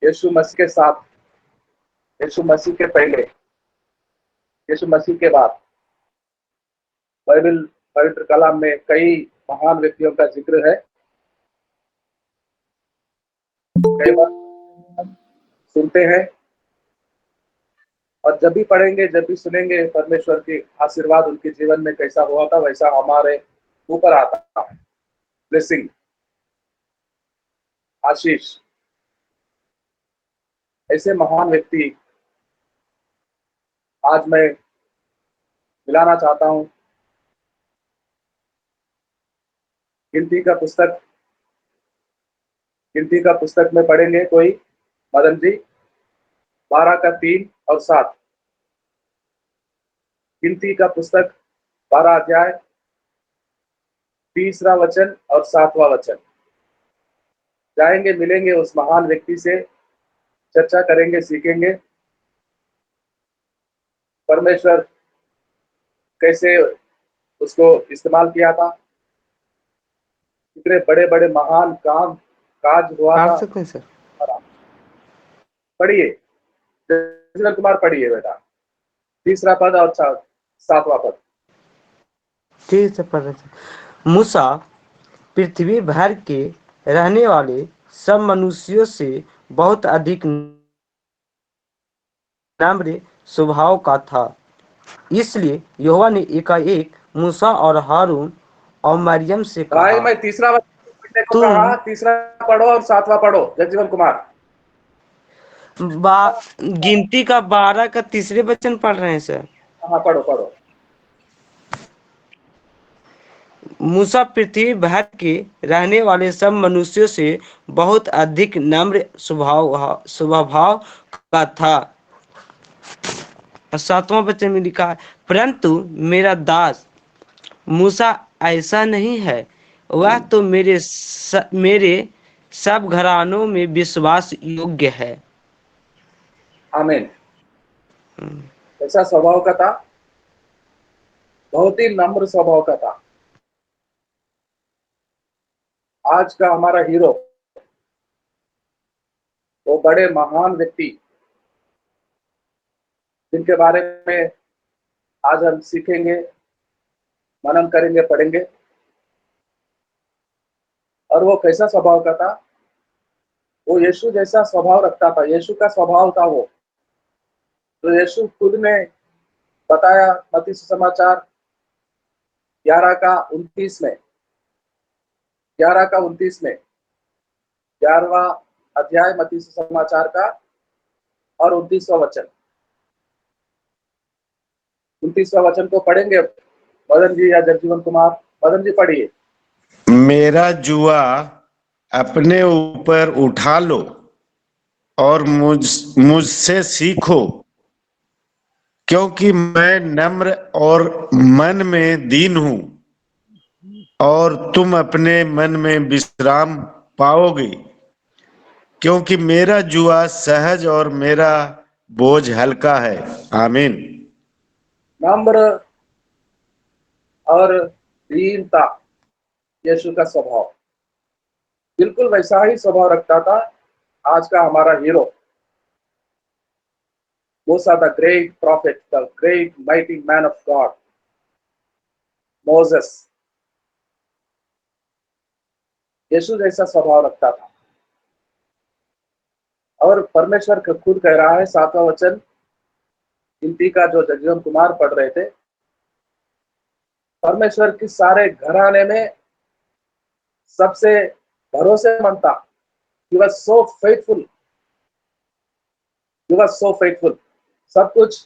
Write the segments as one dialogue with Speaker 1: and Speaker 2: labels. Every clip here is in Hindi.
Speaker 1: यीशु मसीह के साथ, यीशु मसीह के पहले, यीशु मसीह के बाद बाइबल पवित्र कलाम में कई महान व्यक्तियों का जिक्र है। कई बार हम सुनते हैं और जब भी पढ़ेंगे, जब भी सुनेंगे, परमेश्वर की आशीर्वाद उनके जीवन में कैसा हुआ था वैसा हमारे ऊपर आता है। ब्लेसिंग, आशीष। ऐसे महान व्यक्ति आज मैं मिलाना चाहता हूँ। गिनती का पुस्तक में पढ़ेंगे कोई मदन जी, 12 का 3 और 7। गिनती का पुस्तक 12 अध्याय, 30वां वचन और 7वां वचन। जाएंगे, मिलेंगे उस महान व्यक्ति से, चर्चा करेंगे, सीखेंगे परमेश्वर कैसे उसको इस्तेमाल किया था, कितने बड़े बड़े महान काज हुआ
Speaker 2: काट
Speaker 1: था।
Speaker 2: सकते हैं सर।
Speaker 1: पढ़िए जयचंद्र कुमार, पढ़िए बेटा, 30वां पद और 7वां पद।
Speaker 2: ठीक है सर, पढ़ रहे सर। मूसा पृथ्वी भर के रहने वाले सब मनुष्यों से बहुत अधिक नम्र स्वभाव का था। इसलिए यहोवा ने एकाएक मूसा और हारून और मरियम से
Speaker 1: भाई,
Speaker 2: कहा,
Speaker 1: मैं तीसरा वचन पढ़ने को
Speaker 2: तुम
Speaker 1: कहा, तीसरा पढ़ो और 7वां पढ़ो जगजीवन कुमार।
Speaker 2: गिनती का 12 का तीसरे वचन पढ़ रहे हैं सर।
Speaker 1: हाँ, पढ़ो पढ़ो।
Speaker 2: मूसा पृथ्वी भर के रहने वाले सब मनुष्यों से बहुत अधिक नम्र स्वभाव का था। 7वां वचन में लिखा है, परंतु मेरा दास मूसा ऐसा नहीं है। वह तो मेरे सब घरानों में विश्वास योग्य है।
Speaker 1: आमीन। कैसा स्वभाव का था? बहुत ही नम्र स्वभाव का था। आज का हमारा हीरो, वो बड़े महान व्यक्ति जिनके बारे में आज हम सीखेंगे, मनन करेंगे, पढ़ेंगे। और वो कैसा स्वभाव का था? वो यीशु जैसा स्वभाव रखता था, यीशु का स्वभाव था वो। तो यीशु खुद ने बताया मत्ती सुसमाचार 11 का 29 में, 11 का 29 में, 11वां अध्याय मत्ती सुसमाचार का और 29वां वचन। 29वां वचन को पढ़ेंगे मदन जी या जगजीवन कुमार। मदन जी पढ़िए।
Speaker 3: मेरा जुआ अपने ऊपर उठा लो और मुझसे सीखो, क्योंकि मैं नम्र और मन में दीन हूं, और तुम अपने मन में विश्राम पाओगे, क्योंकि मेरा जुआ सहज और मेरा बोझ हल्का है। आमीन।
Speaker 1: नम्र और दीनता, यीशु का स्वभाव बिल्कुल वैसा ही स्वभाव रखता था आज का हमारा hero Musa, the great prophet, the great mighty man of God, Moses. Yeshu जैसा स्वभाव रखता था। और परमेश्वर खुद कह रहा है, 7वां वचन गिनती का जो जगजीवन कुमार पढ़ रहे थे, परमेश्वर के सारे घराने में सबसे भरोसेमंद था। He was so faithful. He was so faithful. सब कुछ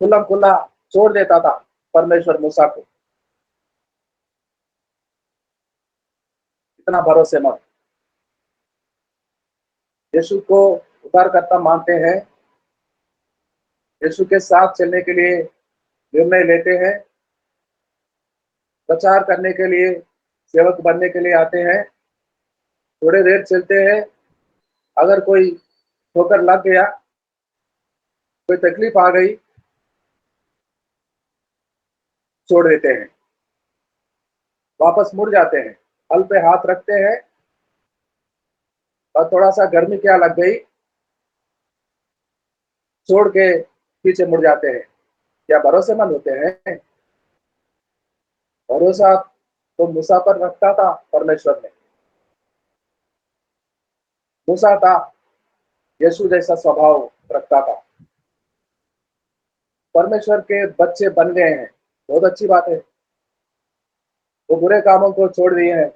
Speaker 1: खुल्लम खुल्ला छोड़ देता था परमेश्वर मूसा को। इतना भरोसेमंद। यीशु को उद्धारकर्ता मानते हैं, यीशु के साथ चलने के लिए निर्णय लेते हैं, प्रचार करने के लिए, सेवक बनने के लिए आते हैं। थोड़े देर चलते हैं, अगर कोई ठोकर लग गया, कोई तकलीफ आ गई, छोड़ देते हैं, वापस मुड़ जाते हैं, हल पे हाथ रखते हैं और थोड़ा सा गर्मी क्या लग गई, छोड़ के पीछे मुड़ जाते हैं। क्या भरोसेमंद होते हैं? भरोसा तो मूसा पर रखता था परमेश्वर ने। मूसा था, यीशु जैसा स्वभाव रखता था, परमेश्वर के बच्चे बन गए हैं, बहुत अच्छी बात है। वो बुरे कामों को छोड़ दिए हैं,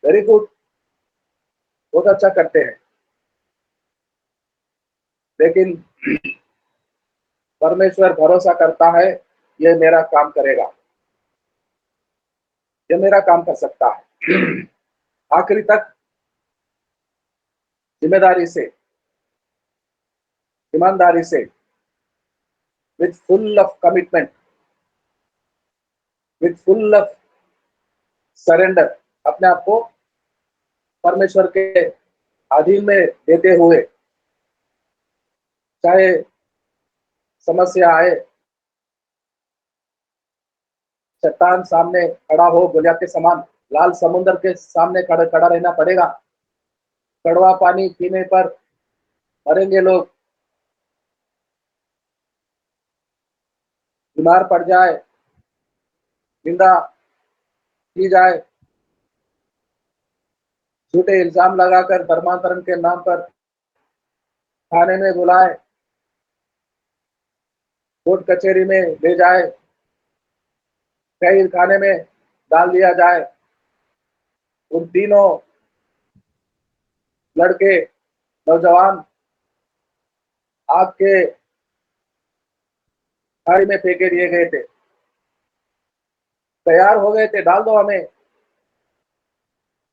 Speaker 1: वेरी गुड, बहुत अच्छा करते हैं। लेकिन परमेश्वर भरोसा करता है, ये मेरा काम करेगा, ये मेरा काम कर सकता है। आखिरी तक जिम्मेदारी से, ईमानदारी से, with full of commitment, with full of surrender, अपने आप को परमेश्वर के अधीन में देते हुए, चाहे समस्या आए, चट्टान सामने खड़ा हो, गोलियत के समान, लाल समुद्र के सामने खड़ा रहना पड़ेगा, कड़वा पानी पीने पर मरेंगे लोग, बीमार पड़ जाए, निंदा की जाए, झूठे इल्जाम लगाकर धर्मांतरण के नाम पर थाने में बुलाए, कोर्ट कचहरी में ले जाए, कैद खाने में डाल दिया जाए, उन तीनों लड़के नौजवान आग के खाई में फेंके दिए गए थे, तैयार हो गए थे, डाल दो हमें,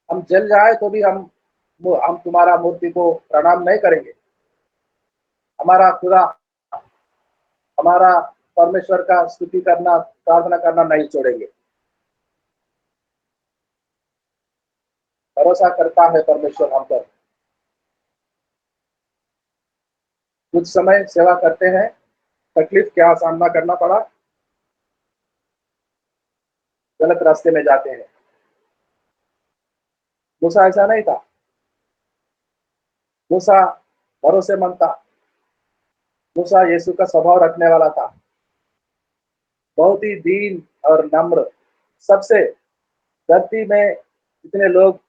Speaker 1: हम जल जाए तो भी हम तुम्हारा मूर्ति को प्रणाम नहीं करेंगे, हमारा खुदा, हमारा परमेश्वर का स्तुति करना, प्रार्थना करना नहीं छोड़ेंगे। भरोसा करता है परमेश्वर हम पर। कुछ समय सेवा करते हैं, तकलीफ क्या सामना करना पड़ा, गलत रास्ते में जाते हैं। मूसा ऐसा नहीं था, मूसा भरोसेमंद था, मूसा यीशु का स्वभाव रखने वाला था, बहुत ही दीन और नम्र। सबसे धरती में जितने लोग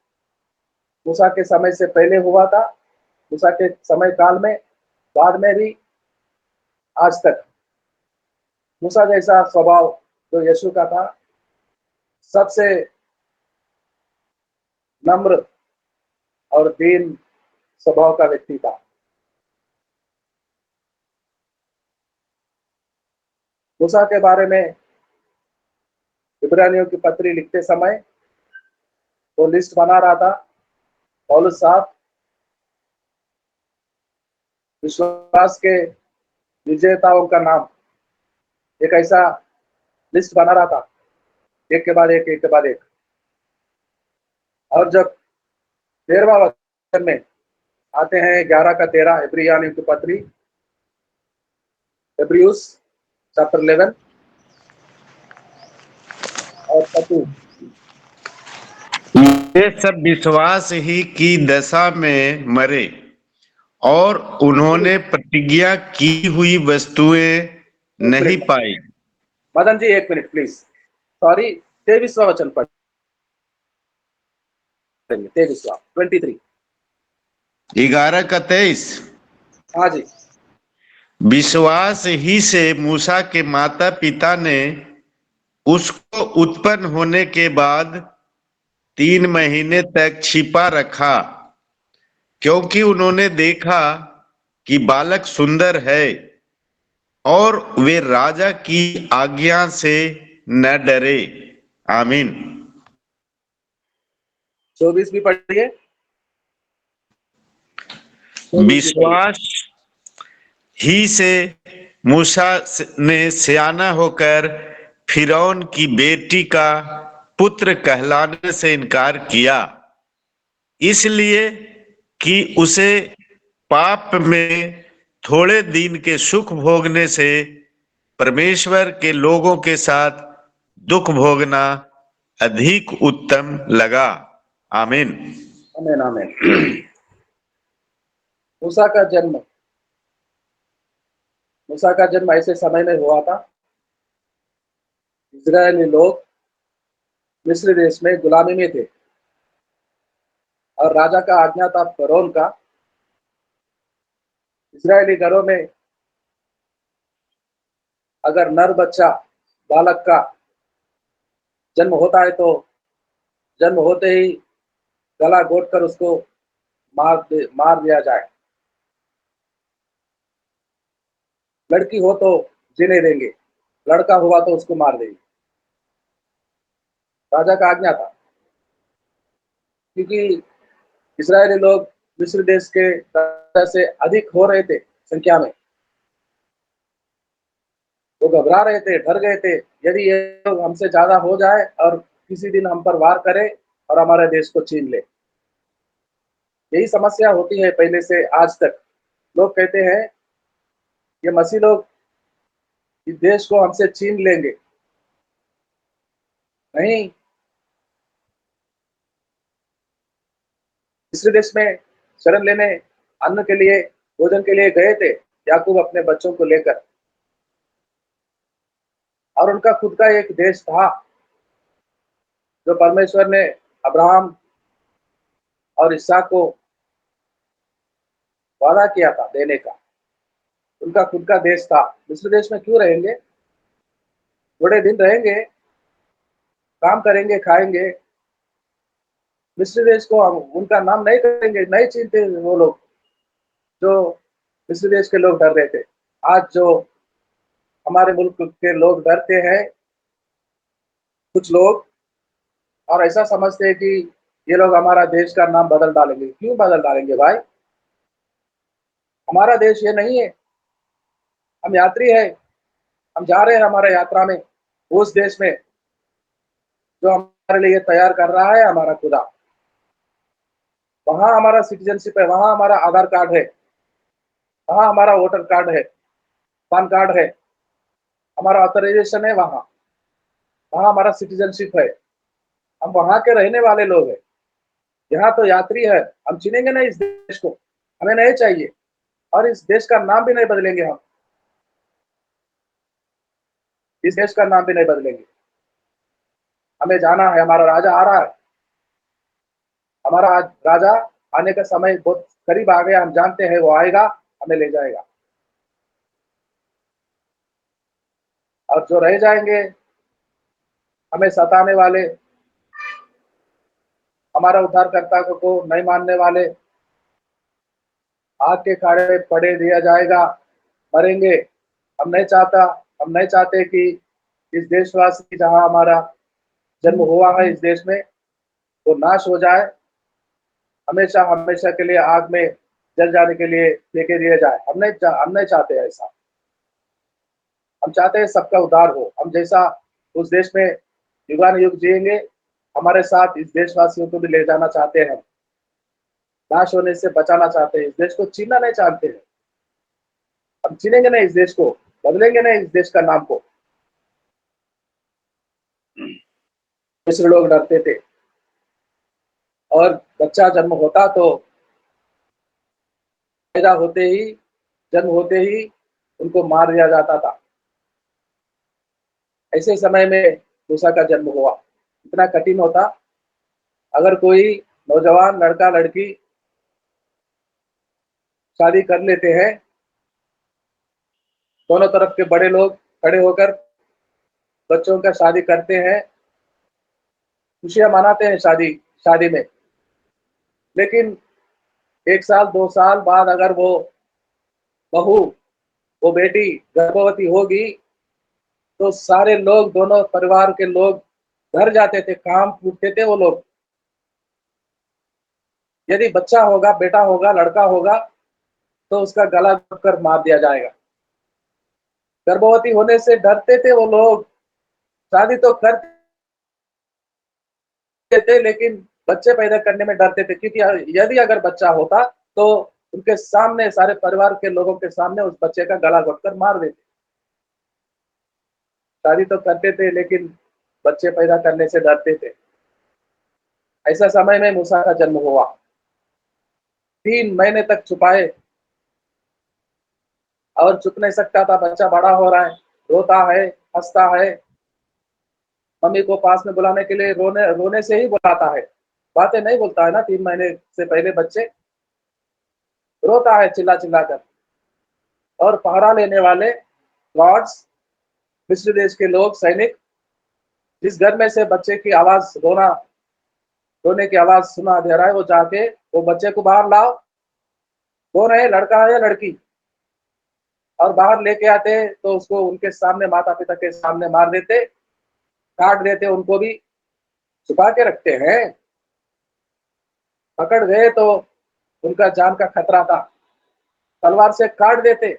Speaker 1: मूसा के समय से पहले हुआ था, मूसा के समय काल में, बाद में भी, आज तक मूसा जैसा स्वभाव जो यीशु का था, सबसे नम्र और दीन स्वभाव का व्यक्ति था। मूसा के बारे में इब्रानियों की पत्री लिखते समय वो लिस्ट बना रहा था, पौलुस साहब विश्वास के विजेताओं का नाम, एक ऐसा लिस्ट बना रहा था, एक के बाद एक, एक के बाद एक। और जब 13वां वचन में आते हैं, 11 का 13, इब्रानियों की पत्री, इब्रियस चैप्टर 11 और 32,
Speaker 3: ये सब विश्वास ही की दशा में मरे और उन्होंने प्रतिज्ञा की हुई वस्तुएं नहीं पाई।
Speaker 1: मदन जी एक मिनट प्लीज, सॉरी, 23वां वचन पढ़ेंगे, 23वां 23।
Speaker 3: 11 का 23।
Speaker 1: हाँ जी।
Speaker 3: विश्वास ही से मूसा के माता पिता ने उसको उत्पन्न होने के बाद 3 महीने तक छिपा रखा, क्योंकि उन्होंने देखा कि बालक सुंदर है और वे राजा की आज्ञा से न डरे। आमीन।
Speaker 1: 24 भी पढ़िए। 24 भी पढ़िए।
Speaker 3: विश्वास ही से मूसा ने सियाना होकर फिरौन की बेटी का पुत्र कहलाने से इनकार किया, इसलिए कि उसे पाप में थोड़े दिन के सुख भोगने से परमेश्वर के लोगों के साथ दुख भोगना अधिक उत्तम लगा। आमीन।
Speaker 1: आमीन आमीन। मूसा का जन्म मूसा का जन्म ऐसे समय में हुआ था, इजरायली लोग मिस्र देश में गुलामी में थे और राजा का आज्ञा था फरोन का, इजरायली घरों में अगर नर बच्चा बालक का जन्म होता है तो जन्म होते ही गला घोट कर उसको मार दिया जाए। लड़की हो तो जीने देंगे, लड़का हुआ तो उसको मार देंगे। राजा का आज्ञा था, क्योंकि इस्राएली लोग मिस्र देश के राजा से अधिक हो रहे थे संख्या में। वो घबरा रहे थे, डर गए थे, यदि ये लोग हमसे ज्यादा हो जाए और किसी दिन हम पर वार करे और हमारे देश को छीन ले। यही समस्या होती है पहले से आज तक। लोग कहते हैं ये मसीह लोग इस देश को हमसे छीन लेंगे। नहीं, मिस्र देश में शरण लेने, अन्न के लिए, भोजन के लिए गए थे याकूब अपने बच्चों को लेकर, और उनका खुद का एक देश था जो परमेश्वर ने अब्राहम और इसहाक को वादा किया था देने का। उनका खुद का देश था। मिस्र देश में क्यों रहेंगे? थोड़े दिन रहेंगे, काम करेंगे, खाएंगे। मिस्र देश को हम उनका नाम नहीं करेंगे, नहीं चिनते वो लोग जो मिस्र देश के लोग डर रहे थे। आज जो हमारे मुल्क के लोग डरते हैं कुछ लोग, और ऐसा समझते हैं कि ये लोग हमारा देश का नाम बदल डालेंगे। क्यों बदल डालेंगे भाई? हमारा देश ये नहीं है। हम यात्री है, हम जा रहे हैं हमारे यात्रा में उस देश में जो हमारे लिए तैयार कर रहा है हमारा खुदा। वहां हमारा सिटीजनशिप है, वहां हमारा आधार कार्ड है, वहां हमारा वोटर कार्ड है, पैन कार्ड है, हमारा ऑथराइजेशन है, वहां वहां हमारा सिटीजनशिप है। हम वहां के रहने वाले लोग हैं। यहाँ तो यात्री है। हम चुनेंगे नहीं इस देश को, हमें नहीं चाहिए, और इस देश का नाम भी नहीं बदलेंगे। हम इस देश का नाम भी नहीं बदलेंगे। हमें जाना है, हमारा राजा आ रहा है। हमारा राजा आने का समय बहुत करीब आ गया। हम जानते हैं वो आएगा, हमें ले जाएगा। और जो रह जाएंगे, हमें सताने वाले, हमारा उद्धारकर्ता को नहीं मानने वाले, आग के खाड़े में पड़े दिया जाएगा, मरेंगे। हम नहीं चाहता, हम नहीं चाहते कि इस देशवासी जहां हमारा जन्म हुआ है इस देश में, वो नाश हो जाए, हमेशा हमेशा के लिए आग में जल जाने के लिए फेंके दिया जाए। हम नहीं चाहते ऐसा। हम चाहते हैं सबका उद्धार हो। हम जैसा उस देश में युगान युग जिएंगे, हमारे साथ इस देशवासियों को भी ले जाना चाहते हैं। नाश होने से बचाना चाहते हैं। इस देश को छीनना नहीं चाहते हैं। हम छीनेंगे नहीं इस देश को, बदलेंगे नहीं इस देश का नाम को। मिस्र लोग डरते थे, और बच्चा जन्म होता तो पैदा होते ही, जन्म होते ही उनको मार दिया जाता था। ऐसे समय में मूसा का जन्म हुआ। इतना कठिन होता अगर कोई नौजवान लड़का लड़की शादी कर लेते हैं, दोनों तरफ के बड़े लोग खड़े होकर बच्चों का शादी करते हैं, खुशियां मनाते हैं शादी शादी में। लेकिन 1 साल 2 साल बाद अगर वो बहू, वो बेटी गर्भवती होगी, तो सारे लोग, दोनों परिवार के लोग घर जाते थे, काम पूछते थे वो लोग। यदि बच्चा होगा, बेटा होगा, लड़का होगा, तो उसका गला घोट कर मार दिया जाएगा। गर्भवती होने से डरते थे वो लोग। शादी तो करते थे लेकिन बच्चे पैदा करने में डरते थे, क्योंकि यदि अगर बच्चा होता तो उनके सामने, सारे परिवार के लोगों के सामने उस बच्चे का गला घोटकर मार देते। शादी तो करते थे लेकिन बच्चे पैदा करने से डरते थे। ऐसा समय में मूसा का जन्म हुआ। 3 महीने तक छुपाए और चुप नहीं सकता था। बच्चा बड़ा हो रहा है, रोता है, हंसता है, मम्मी को पास में बुलाने के लिए रोने रोने से ही बुलाता है, बातें नहीं बोलता है ना। 3 महीने से पहले बच्चे रोता है चिल्ला चिल्ला कर। और पहरा लेने वाले गार्ड्स, मिस्र देश के लोग, सैनिक, जिस घर में से बच्चे की आवाज रोने की आवाज सुना दे रहा है, वो जाके वो बच्चे को बाहर लाओ, कौन है, लड़का है या लड़की, और बाहर लेके आते तो उसको उनके सामने, माता पिता के सामने मार देते, काट देते, उनको भी छुपा के रखते हैं। पकड़ गए तो उनका जान का खतरा था, तलवार से काट देते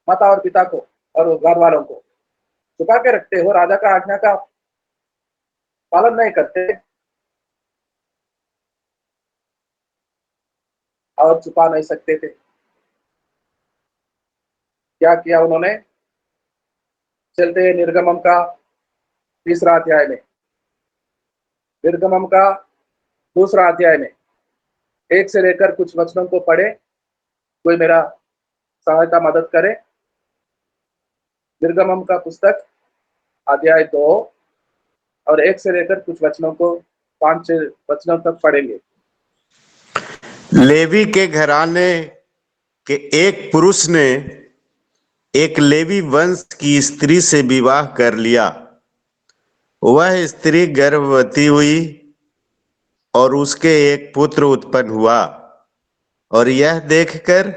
Speaker 1: माता और पिता को और घर वालों को। छुपा के रखते हो, राजा का आज्ञा का पालन नहीं करते और छुपा नहीं सकते थे। क्या किया उन्होंने? चलते हैं निर्गमम का 3रा अध्याय में, निर्गमम का 2रा अध्याय में 1 से लेकर कुछ वचनों को पढ़े, कोई मेरा सहायता मदद करे। निर्गमम का पुस्तक अध्याय 2 और 1 से लेकर कुछ वचनों को 5-6 वचनों तक पढ़ेंगे।
Speaker 3: लेवी के घराने के एक पुरुष ने एक लेवी वंश की स्त्री से विवाह कर लिया। वह स्त्री गर्भवती हुई और उसके एक पुत्र उत्पन्न हुआ, और यह देखकर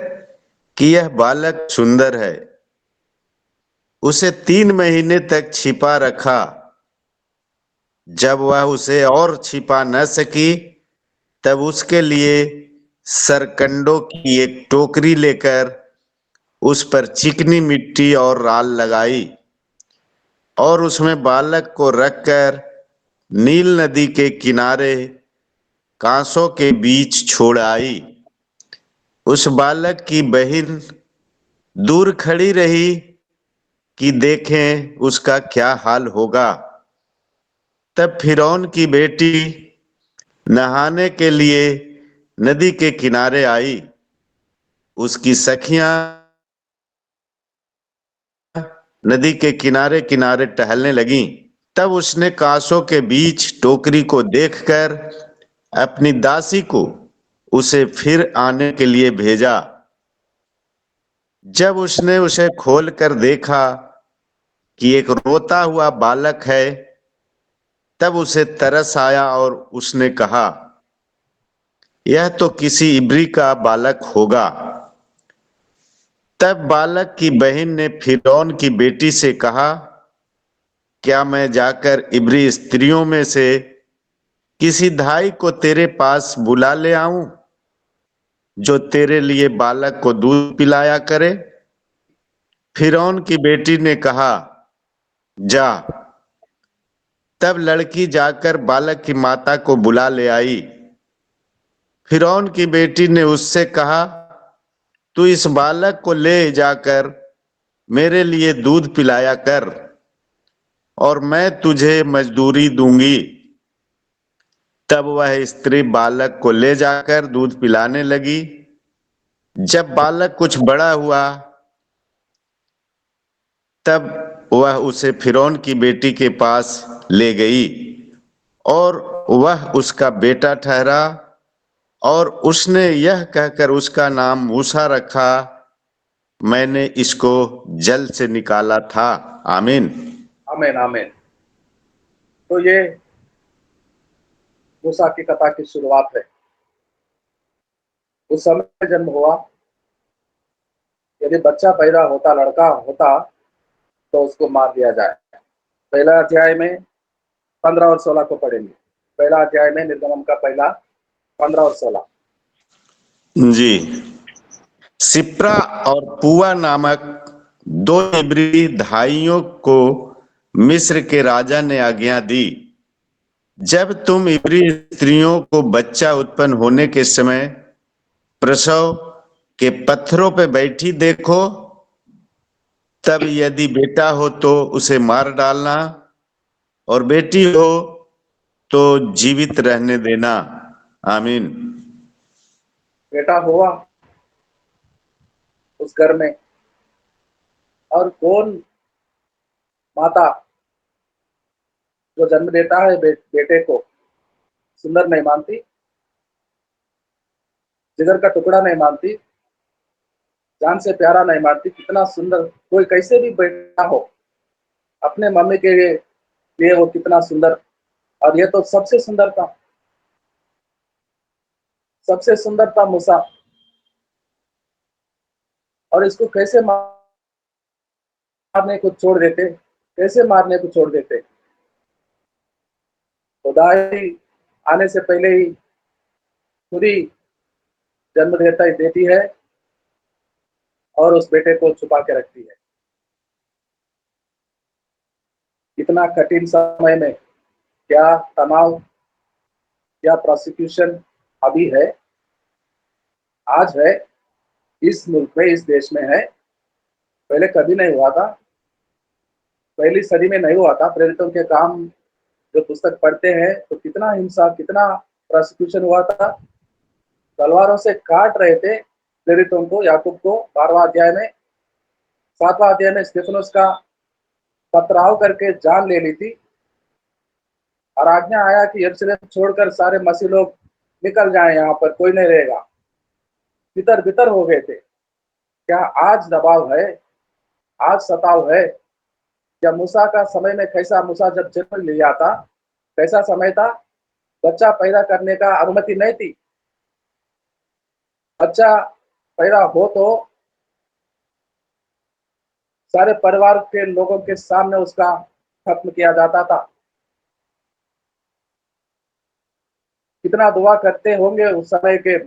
Speaker 3: कि यह बालक सुंदर है, उसे 3 महीने तक छिपा रखा। जब वह उसे और छिपा न सकी, तब उसके लिए सरकंडों की एक टोकरी लेकर उस पर चिकनी मिट्टी और राल लगाई, और उसमें बालक को रखकर नील नदी के किनारे कांसों के बीच छोड़ आई। उस बालक की बहन दूर खड़ी रही कि देखें उसका क्या हाल होगा। तब फिरौन की बेटी नहाने के लिए नदी के किनारे आई। उसकी सखियां नदी के किनारे किनारे टहलने लगीं। तब उसने कांसों के बीच टोकरी को देखकर अपनी दासी को उसे फिर आने के लिए भेजा। जब उसने उसे खोलकर देखा कि एक रोता हुआ बालक है, तब उसे तरस आया और उसने कहा, यह तो किसी इब्री का बालक होगा। तब बालक की बहन ने फिरौन की बेटी से कहा, क्या मैं जाकर इब्री स्त्रियों में से किसी धाई को तेरे पास बुला ले आऊं, जो तेरे लिए बालक को दूध पिलाया करे? फिरौन की बेटी ने कहा, जा। तब लड़की जाकर बालक की माता को बुला ले आई। फिरौन की बेटी ने उससे कहा, तू इस बालक को ले जाकर मेरे लिए दूध पिलाया कर, और मैं तुझे मजदूरी दूंगी। तब वह स्त्री बालक को ले जाकर दूध पिलाने लगी। जब बालक कुछ बड़ा हुआ, तब वह उसे फिरौन की बेटी के पास ले गई, और वह उसका बेटा ठहरा, और उसने यह कहकर उसका नाम मूसा रखा, मैंने इसको जल से निकाला था। आमीन।
Speaker 1: आमीन आमीन। तो ये मूसा की कथा की शुरुआत है। उस समय जन्म हुआ, यदि बच्चा पैदा होता, लड़का होता, तो उसको मार दिया जाए। पहला अध्याय में 15 और 16 को पढ़ेंगे। पहला अध्याय में निर्गमन का पहला 15 और 16।
Speaker 3: जी। सिप्रा और पुआ नामक 2 इब्री धाइयों को मिस्र के राजा ने आज्ञा दी, जब तुम इब्री स्त्रियों को बच्चा उत्पन्न होने के समय प्रसव के पत्थरों पर बैठी देखो, तब यदि बेटा हो तो उसे मार डालना, और बेटी हो तो जीवित रहने देना। आमीन।
Speaker 1: बेटा हुआ उस घर में, और कौन माता जो जन्म देता है बेटे को सुंदर नहीं मानती, जिगर का टुकड़ा नहीं मानती, जान से प्यारा नहीं मानती? कितना सुंदर, कोई कैसे भी बेटा हो अपने मम्मी के लिए वो कितना सुंदर। और ये तो सबसे सुंदर था, सबसे सुंदर था मूसा। और इसको कैसे मारने को छोड़ देते, कैसे मारने को छोड़ देते? खुदाई आने से पहले ही खुद ही जन्म देती है और उस बेटे को छुपा के रखती है। इतना कठिन समय में क्या तनाव, क्या प्रोसिक्यूशन अभी है, आज है, इस मुल्क में, इस देश में है। पहले कभी नहीं हुआ था, पहली सदी में नहीं हुआ था। प्रेरितों के काम जो पुस्तक पढ़ते हैं तो कितना हिंसा, कितना प्रोसिक्यूशन हुआ था। तलवारों से काट रहे थे प्रेरितों को, याकूब को 12वां अध्याय में। 7वां अध्याय में स्टेफनोस का पथराव करके जान ले ली थी और आज्ञा आया कि यरूशलेम छोड़कर सारे मसीह लोग निकल जाएं, यहाँ पर कोई नहीं रहेगा। तितर बितर हो गए थे। क्या आज दबाव है, आज सताव है? क्या मूसा का समय में कैसा, मूसा जब जन्म लिया था कैसा समय था? बच्चा पैदा करने का अनुमति नहीं थी। बच्चा पैदा हो तो सारे परिवार के लोगों के सामने उसका खत्म किया जाता था। कितना दुआ करते होंगे उस समय के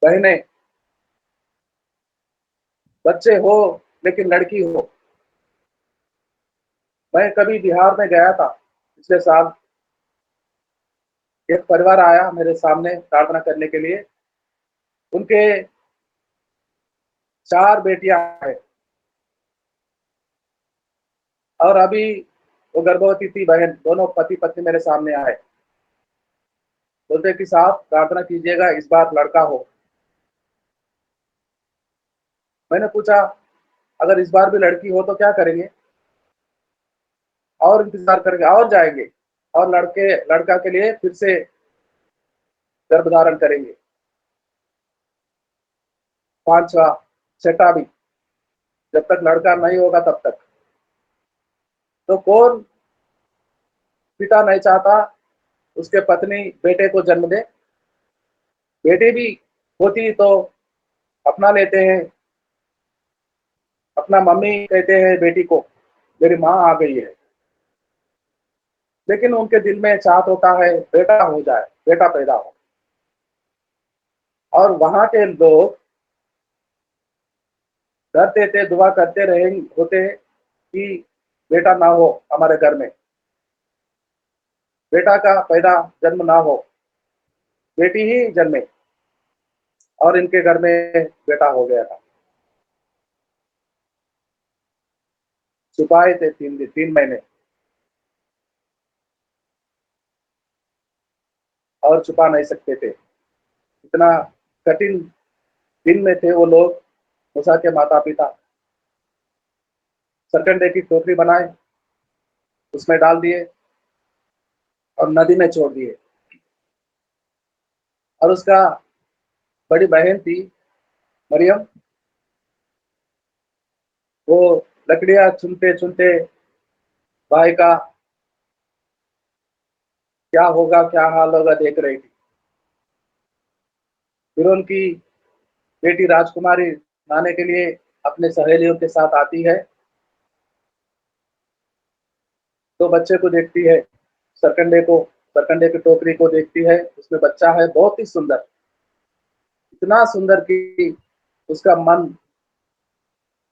Speaker 1: बहने, बच्चे हो लेकिन लड़की हो। मैं कभी बिहार में गया था पिछले साल, एक परिवार आया मेरे सामने प्रार्थना करने के लिए। उनके 4 बेटियां हैं और अभी वो गर्भवती थी बहन। दोनों पति पत्नी मेरे सामने आए, बोलते कि साहब प्रार्थना कीजिएगा, इस बार लड़का हो। मैंने पूछा अगर इस बार भी लड़की हो तो क्या करेंगे? और इंतजार करेंगे और जाएंगे और लड़का के लिए फिर से गर्भधारण करेंगे, 5वां 6वां भी, जब तक लड़का नहीं होगा तब तक। तो कौन पिता नहीं चाहता उसके पत्नी बेटे को जन्म दे? बेटी भी होती तो अपना लेते हैं, अपना मम्मी कहते हैं बेटी को, मेरी माँ आ गई है। लेकिन उनके दिल में चाहत होता है बेटा हो जाए, बेटा पैदा हो। और वहां के लोग डरते थे, दुआ करते रहे होते कि बेटा ना हो हमारे घर में, बेटा का पैदा जन्म ना हो, बेटी ही जन्मे। और इनके घर में बेटा हो गया था। छुपाए थे 3 महीने और छुपा नहीं सकते थे। इतना कठिन दिन में थे वो लोग। मूसा के माता पिता सरकंडे की टोकरी बनाए, उसमें डाल दिए और नदी में छोड़ दिए। और उसका बड़ी बहन थी मरियम, वो लकड़ियां चुनते चुनते भाई का क्या होगा, क्या हाल होगा देख रही थी। फिर उनकी बेटी राजकुमारी नहाने के लिए अपने सहेलियों के साथ आती है, तो बच्चे को देखती है, सरकंडे की टोकरी को देखती है, उसमें बच्चा है बहुत ही सुंदर, इतना सुंदर कि उसका मन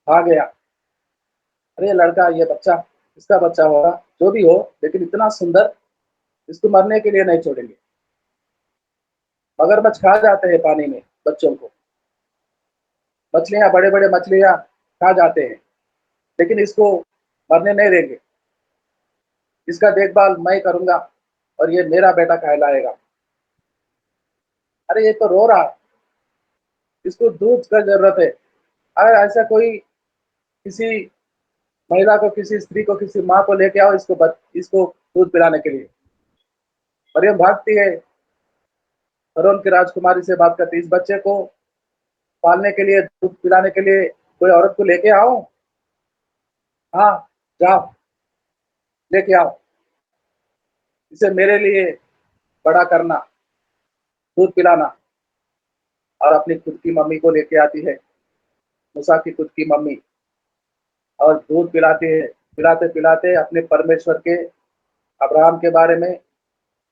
Speaker 1: आ गया। अरे लड़का, ये बच्चा इसका बच्चा होगा, जो भी हो, लेकिन इतना सुंदर, इसको मरने के लिए नहीं छोड़ेंगे। मगरमच्छ खा जाते हैं पानी में बच्चों को, मछलियां, बड़े बड़े मछलियां खा जाते हैं, लेकिन इसको मरने नहीं देंगे। इसका देखभाल मैं करूंगा और ये मेरा बेटा कहलाएगा। अरे ये तो रो रहा है, इसको दूध का जरूरत है। अरे ऐसा कोई किसी महिला को, किसी स्त्री को, किसी माँ को लेके आओ इसको दूध पिलाने के लिए। मरियम भागती है, फरोन की राजकुमारी से बात करती है, इस बच्चे को पालने के लिए, दूध पिलाने के लिए कोई औरत को लेके आओ। हाँ, जाओ लेके आओ, इसे मेरे लिए बड़ा करना, दूध पिलाना। और अपनी खुद की मम्मी को लेके आती है, मूसा की खुद की मम्मी, और दूध पिलाती है। पिलाते पिलाते अपने परमेश्वर के, अब्राहम के बारे में,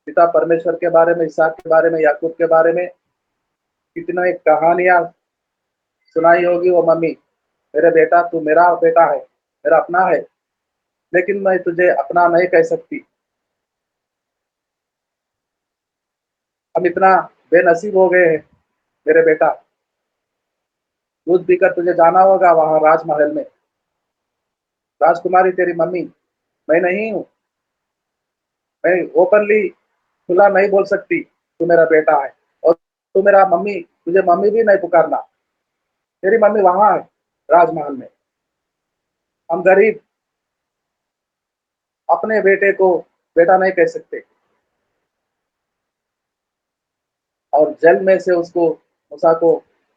Speaker 1: पिता परमेश्वर के बारे में, इसहाक के बारे में, याकूब के बारे में कितनी कहानियां सुनाई होगी वो मम्मी। मेरे बेटा, तू मेरा बेटा है, मेरा अपना है, लेकिन मैं तुझे अपना नहीं कह सकती। हम इतना बेनसीब हो गए हैं मेरे बेटा, दूध पीकर तुझे जाना होगा वहां राजमहल में। राजकुमारी तेरी मम्मी मैं नहीं हूँ, मैं ओपनली खुला नहीं बोल सकती तू मेरा बेटा है, और तू मेरा मम्मी, तुझे मम्मी भी नहीं पुकारना। तेरी मम्मी वहां है राजमहल में। हम गरीब अपने बेटे को बेटा नहीं कह सकते। और जल में से उसको, मूसा को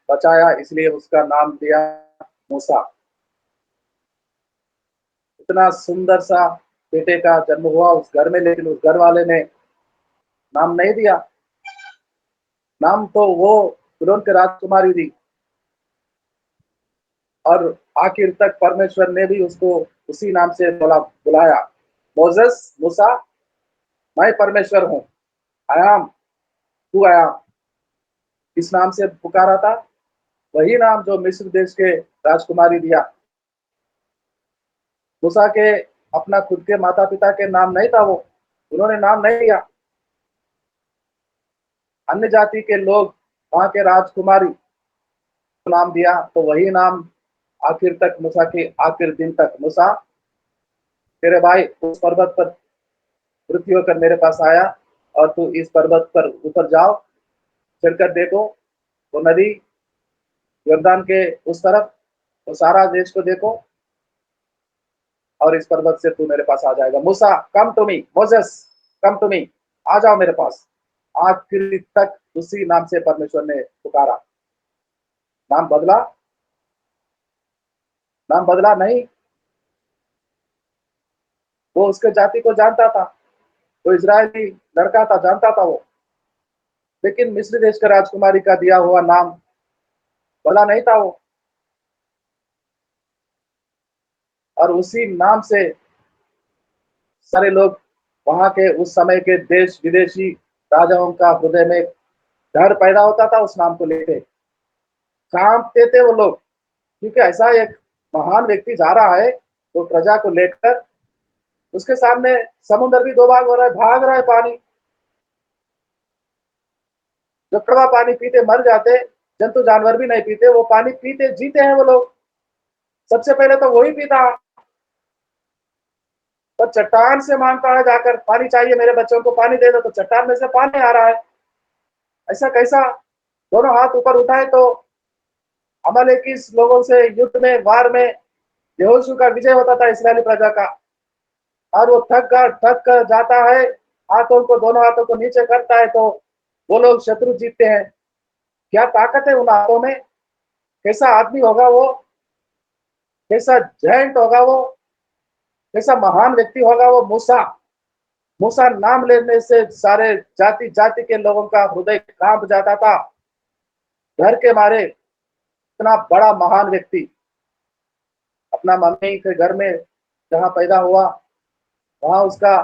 Speaker 1: बचाया, इसलिए उसका नाम दिया मूसा। इतना सुंदर सा बेटे का जन्म हुआ उस घर में, लेकिन उस घर वाले ने नाम नहीं दिया। नाम तो वो फिरौन की राजकुमारी दी, और आखिर तक परमेश्वर ने भी उसको उसी नाम से बुलाया, मोजेस, मूसा, मैं परमेश्वर हूँ, आयाम, तू आयाम। इस नाम से पुकारा था, वही नाम जो मिस्र देश के राजकुमारी दिया। मूसा के अपना खुद के माता पिता के नाम नहीं था वो, उन्होंने नाम नहीं दिया। अन्य जाति के लोग, वहां के राजकुमारी को नाम दिया, तो वही नाम आखिर तक, मूसा के आखिर दिन तक, मूसा तेरे भाई उस पर्वत पर पृथ्वी होकर मेरे पास आया, और तू इस पर्वत पर ऊपर जाओ, चढ़कर देखो वो नदी यरदान के उस तरफ, वो सारा देश को देखो, और इस पर्वत से तू मेरे पास आ जाएगा। Musa come to me, Moses come to me, आ जाओ मेरे पास। आखिर तक उसी नाम से परमेश्वर ने पुकारा। नाम बदला? नाम बदला नहीं। वो उसके जाति को जानता था, वो इजरायली लड़का था, जानता था वो, लेकिन मिस्र देश का राजकुमारी का दिया हुआ नाम बदला नहीं था वो। और उसी नाम से सारे लोग, वहां के उस समय के देश विदेशी राजाओं का हृदय में डर पैदा होता था उस नाम को लेके, कांपते थे वो लोग, क्योंकि ऐसा एक महान व्यक्ति जा रहा है वो प्रजा को लेकर। उसके सामने समुद्र भी दो भाग हो रहा है, भाग रहा है पानी, जो कड़वा पानी पीते मर जाते, जंतु जानवर भी नहीं पीते, वो पानी पीते जीते हैं वो लोग। सबसे पहले तो वही पीता, पर चट्टान से मांगता है जाकर, पानी चाहिए मेरे बच्चों को, पानी दे दो, तो चट्टान में से पानी आ रहा है। ऐसा कैसा? दोनों हाथ ऊपर उठाए तो अमालेकी लोगों से युद्ध में, वार में यहोशू का विजय होता था इस्राएली प्रजा का। और वो थक कर जाता है, हाथों को, दोनों हाथों को नीचे करता है, तो वो लोग शत्रु जीतते हैं। क्या ताकत है उन हाथों में! कैसा आदमी होगा वो, कैसा जैंट होगा वो, कैसा महान व्यक्ति होगा वो मूसा। मूसा नाम लेने से सारे जाति जाति के लोगों का हृदय कांप जाता था, डर के मारे। इतना बड़ा महान व्यक्ति अपना मम्मी के घर में जहाँ पैदा हुआ, वहां उसका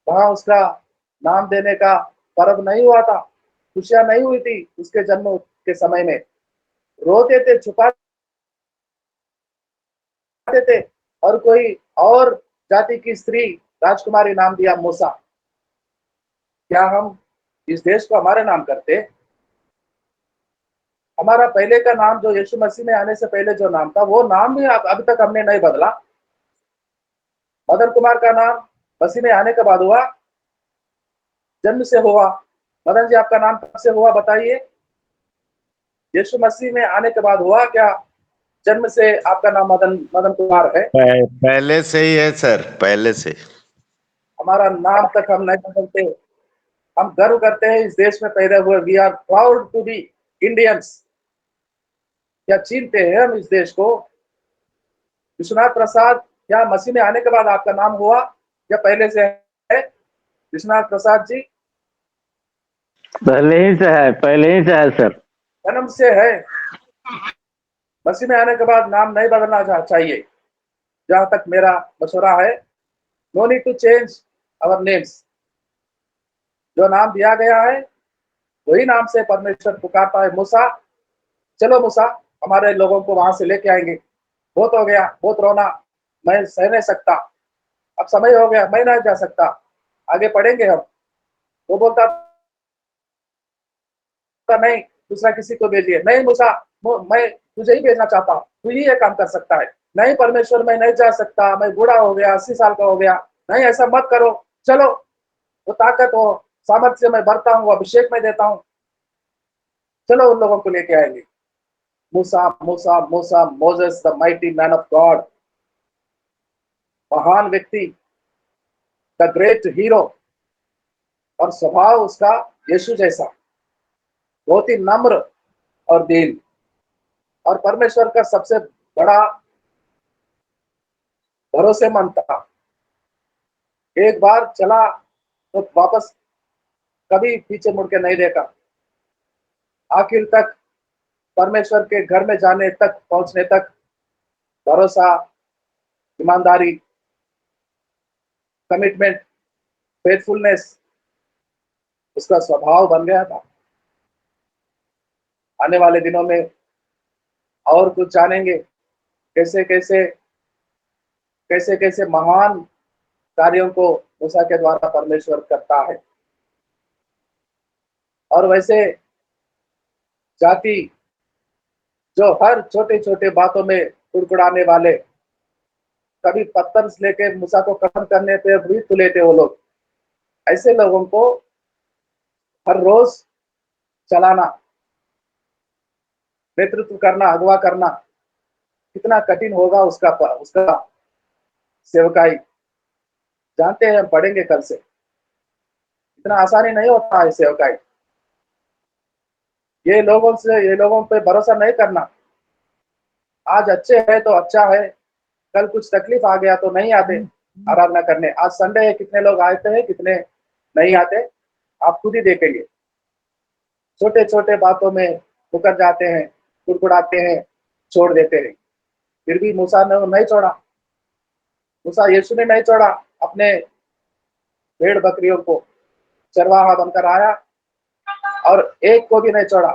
Speaker 1: वहां उसका नाम देने का पर्व नहीं हुआ था, खुशियां नहीं हुई थी उसके जन्म के समय में। रोते थे, छुपाते थे, और कोई और जाति की स्त्री राजकुमारी नाम दिया मूसा। क्या हम इस देश को हमारे नाम करते? हमारा पहले का नाम जो यीशु मसीह में आने से पहले जो नाम था, वो नाम भी अभी तक हमने नहीं बदला। मदन कुमार का नाम मसीह में आने के बाद हुआ, जन्म से हुआ। मदन जी, आपका नाम कब से हुआ बताइए? यीशु मसीह में आने के बाद हुआ क्या? जन्म से आपका नाम मदन मदन कुमार है।
Speaker 3: पहले से ही है सर, पहले से।
Speaker 1: हमारा नाम तक हम नहीं बदलते। हम गर्व करते हैं इस देश में पैदा हुए। We are proud to be Indians. क्या चीनते हैं हम इस देश को। विश्वनाथ प्रसाद, क्या मसीह में आने के बाद आपका नाम हुआ या पहले से है? विश्वनाथ प्रसाद जी
Speaker 4: पहले ही से है, पहले ही से है सर।
Speaker 1: जन्म से है। मसीह में आने के बाद नाम नहीं बदलना चाहिए, जहां तक मेरा मशवरा है। No need to change our names. जो नाम दिया गया है वही नाम से परमेश्वर पुकारता है। मूसा, चलो मूसा, हमारे लोगों को वहां से लेके आएंगे। बहुत हो गया, बहुत रोना, मैं सह नहीं सकता, अब समय हो गया, मैं नहीं जा सकता, आगे पढ़ेंगे हम। वो बोलता था नहीं, दूसरा किसी को भेजिए। नहीं मूसा, मैं तुझे ही भेजना चाहता हूँ, तू ही ये काम कर सकता है। नहीं परमेश्वर, मैं नहीं जा सकता, मैं बूढ़ा हो गया, 80 साल का हो गया। नहीं, ऐसा मत करो, चलो, वो ताकत हो सामर्थ्य मैं भरता हूँ, अभिषेक में देता हूँ, चलो उन लोगों को लेके आएंगे। Musa Musa Musa, Moses the mighty man of God, महान व्यक्ति, द ग्रेट हीरो। और स्वभाव उसका यीशु जैसा, बहुत ही नम्र और दीन, और परमेश्वर का सबसे बड़ा भरोसेमंद था। एक बार चला तो वापस कभी पीछे मुड़ के नहीं देखा। आखिर तक, परमेश्वर के घर में जाने तक, पहुंचने तक भरोसा, ईमानदारी, कमिटमेंट, फेथफुलनेस उसका स्वभाव बन गया था। आने वाले दिनों में और कुछ जानेंगे, कैसे कैसे कैसे कैसे महान कार्यों को मूसा के द्वारा परमेश्वर करता है। और वैसे जाति जो हर छोटे छोटे बातों में कुड़कुड़ाने वाले, कभी पत्थर लेके मूसा को खत्म करने पे भी तुले थे वो लोग, ऐसे लोगों को हर रोज चलाना, नेतृत्व करना, अगवा करना कितना कठिन होगा उसका उसका सेवकाई। जानते हैं, हम पढ़ेंगे कल से। इतना आसानी नहीं होता है सेवकाई। ये लोगों पे भरोसा नहीं करना। आज अच्छे है तो अच्छा है, कल कुछ तकलीफ आ गया तो नहीं आते आराधना करने। आज संडे है, कितने लोग आते हैं, कितने नहीं आते, आप खुद ही देखेंगे। छोटे छोटे बातों में मुकर जाते हैं, कुड़कुड़ाते हैं, छोड़ देते हैं। फिर भी मूसा ने वो नहीं छोड़ा। मूसा यीशु ने नहीं छोड़ा। अपने भेड़ बकरियों को चरवाहा बनकर आया और एक को भी नहीं छोड़ा।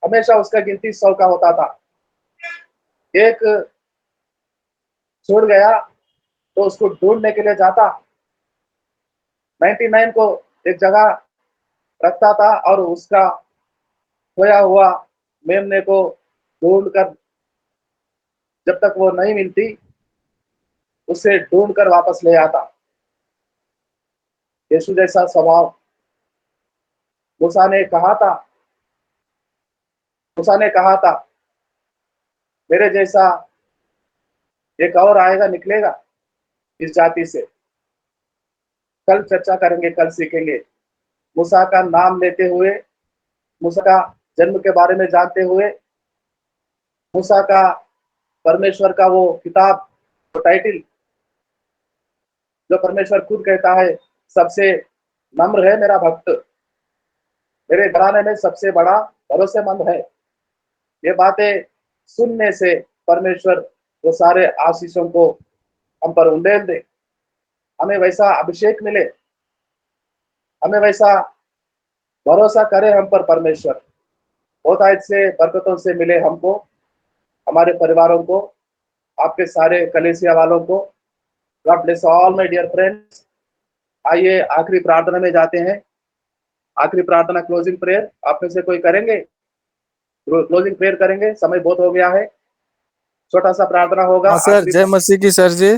Speaker 1: हमेशा उसका गिनती 100 का होता था। एक छूट गया तो उसको ढूंढने के लिए जाता, 99 को एक जगह रखता था और उसका खोया हुआ मेमने को ढूंढकर, जब तक वो नहीं मिलती, उसे ढूंढकर वापस ले आता। यीशु जैसा स्वभाव मूसा ने कहा था। मूसा ने कहा था, मेरे जैसा एक और आएगा, निकलेगा इस जाति से। कल चर्चा करेंगे, कल सीखेंगे। मूसा का नाम लेते हुए, मूसा का जन्म के बारे में जानते हुए, मूसा का परमेश्वर का वो किताब, वो टाइटल जो परमेश्वर खुद कहता है, सबसे नम्र है मेरा भक्त, मेरे घराने में सबसे बड़ा भरोसेमंद है। ये बातें सुनने से परमेश्वर वो सारे आशीषों को हम पर उंडेल दे, हमें वैसा अभिषेक मिले, हमें वैसा भरोसा करे हम पर परमेश्वर। बहुत आज से बरकतों से मिले हमको, हमारे परिवारों को, आपके सारे कलीसिया वालों को। God bless all my dear friends. आइए आखिरी प्रार्थना में जाते हैं। आखिरी प्रार्थना, क्लोजिंग प्रेयर आप में से कोई करेंगे? क्लोजिंग प्रेयर करेंगे, समय बहुत हो गया है। छोटा सा प्रार्थना होगा।
Speaker 5: हाँ सर, जय मसीह की सर जी।